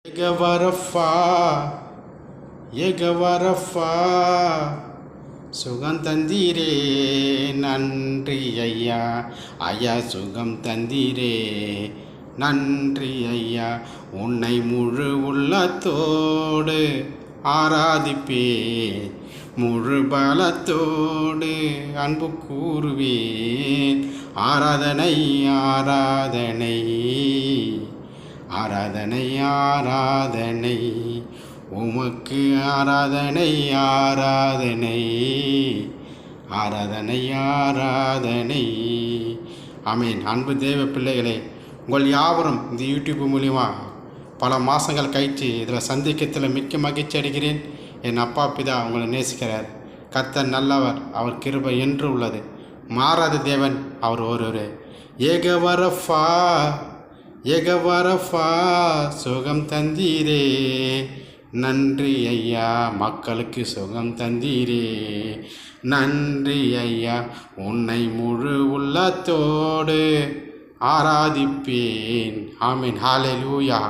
ஏகவரஃபா ஏகவரஃபா சுகம் தந்தீரே நன்றி ஐயா. ஐயா சுகம் தந்தீரே நன்றி ஐயா. உன்னை முழு உள்ளத்தோடு ஆராதிப்பேன், முழு பலத்தோடு அன்பு கூறுவேன். ஆராதனை ஆராதனை ஆராதனை ஆராதனை உமக்கு ஆராதனை ஆராதனை ஆராதனை ஆராதனை. ஆமீன். அன்பு தேவ பிள்ளைகளே, உங்கள் யாவரும் இந்த யூடியூப் மூலிமா பல மாதங்கள் கழித்து இதில் சந்திக்கத்தில் மிக்க மகிழ்ச்சி அடைகிறேன். என் அப்பா பிதா உங்களை நேசிக்கிறார். கர்த்தர் நல்லவர், அவர் கிருபை என்று உள்ளது. மாறாத தேவன் அவர் ஒருவரே. ஏகவரஃபா ஏகவரஃபா சுகம் தந்தீரே நன்றி ஐயா. மக்களுக்கு சுகம் தந்தீரே நன்றி ஐயா. உன்னை முழு உள்ளத்தோடு ஆராதிப்பேன். ஆமீன். ஹல்லேலூயா.